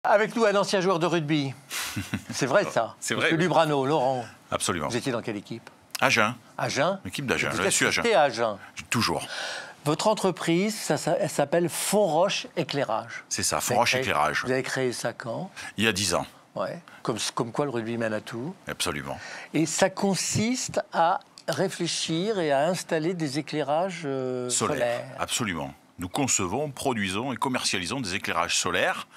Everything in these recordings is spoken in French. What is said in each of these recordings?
Avec nous, un ancien joueur de rugby. C'est vrai ça. C'est vrai. Lubrano, Laurent. Absolument. Vous étiez dans quelle équipe? Agen. Agen. L'équipe d'Agen. Vous Je suis êtes Agen. à Agen. Toujours. Votre entreprise, elle s'appelle Fonroche Éclairage. C'est ça, Fonroche Éclairage. Vous avez créé ça quand? Il y a 10 ans. Ouais. Comme quoi le rugby mène à tout. Absolument. Et ça consiste à réfléchir et à installer des éclairages solaires. Absolument. Nous concevons, produisons et commercialisons des éclairages solaires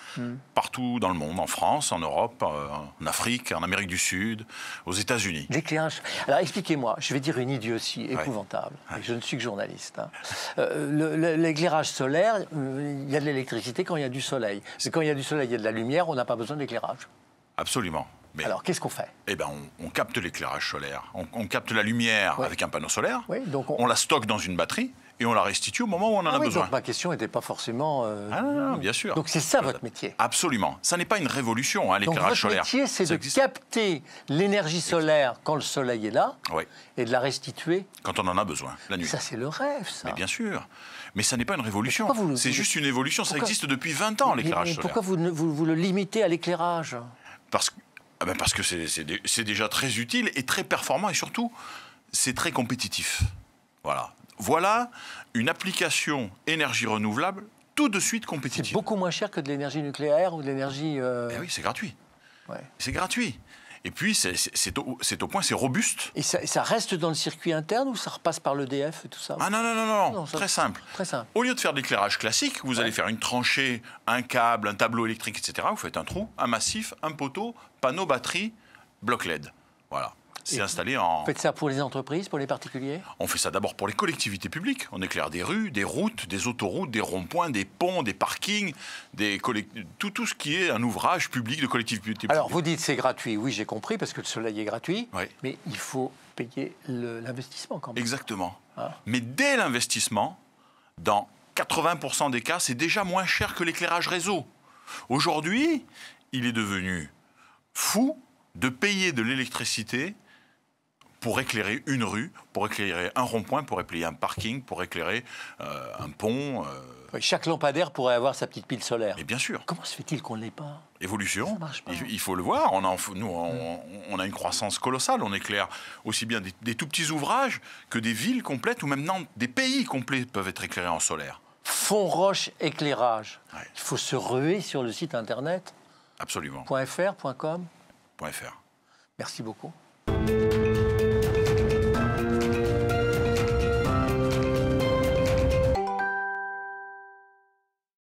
partout dans le monde, en France, en Europe, en Afrique, en Amérique du Sud, aux États-Unis. L'éclairage. Alors expliquez-moi, je vais dire une idiotie épouvantable. Ouais. Je ne suis que journaliste. L'éclairage solaire, il y a de l'électricité quand il y a du soleil. C'est quand il y a du soleil, il y a de la lumière, on n'a pas besoin d'éclairage. Absolument. Mais, alors qu'est-ce qu'on fait? Eh ben, on capte l'éclairage solaire. On capte la lumière avec un panneau solaire. Oui, donc on la stocke dans une batterie. Et on la restitue au moment où on en a besoin. Donc ma question n'était pas forcément... non, bien sûr. Donc c'est ça votre métier? Absolument. Ça n'est pas une révolution, l'éclairage solaire. Votre métier, c'est de capter l'énergie solaire quand le soleil est là et de la restituer... Quand on en a besoin, la nuit. Ça, c'est le rêve, ça. Mais bien sûr. Mais ça n'est pas une révolution. C'est juste une évolution. Ça existe depuis 20 ans, l'éclairage solaire. Pourquoi vous le limitez à l'éclairage? Parce que c'est déjà très utile et très performant. Et surtout, c'est très compétitif. Voilà une application énergie renouvelable tout de suite compétitive. C'est beaucoup moins cher que de l'énergie nucléaire ou de l'énergie... oui, c'est gratuit. Ouais. C'est gratuit. Et puis, c'est au point, c'est robuste. Et ça reste dans le circuit interne ou ça repasse par l'EDF et tout ça? Ah non, très simple. Très simple. Au lieu de faire de l'éclairage classique, vous allez faire une tranchée, un câble, un tableau électrique, etc. Vous faites un trou, un massif, un poteau, panneau, batterie, bloc LED. Voilà. C'est installé en... Vous faites ça pour les entreprises, pour les particuliers? On fait ça d'abord pour les collectivités publiques. On éclaire des rues, des routes, des autoroutes, des ronds-points, des ponts, des parkings, tout ce qui est un ouvrage public de collectivité publique. Alors vous dites c'est gratuit, oui j'ai compris, parce que le soleil est gratuit, ouais. Mais il faut payer l'investissement quand même. Exactement. Mais dès l'investissement, dans 80% des cas, c'est déjà moins cher que l'éclairage réseau. Aujourd'hui, il est devenu fou de payer de l'électricité pour éclairer une rue, pour éclairer un rond-point, pour éclairer un parking, pour éclairer un pont. Oui, chaque lampadaire pourrait avoir sa petite pile solaire. Mais bien sûr. Comment se fait-il qu'on ne l'ait pas? Évolution. Ça marche pas. Il faut le voir. On a une croissance colossale. On éclaire aussi bien des tout petits ouvrages que des villes complètes ou même des pays complets peuvent être éclairés en solaire. Fonroche Éclairage. Ouais. Il faut se ruer sur le site internet. Absolument. .fr, .com. .fr. Merci beaucoup.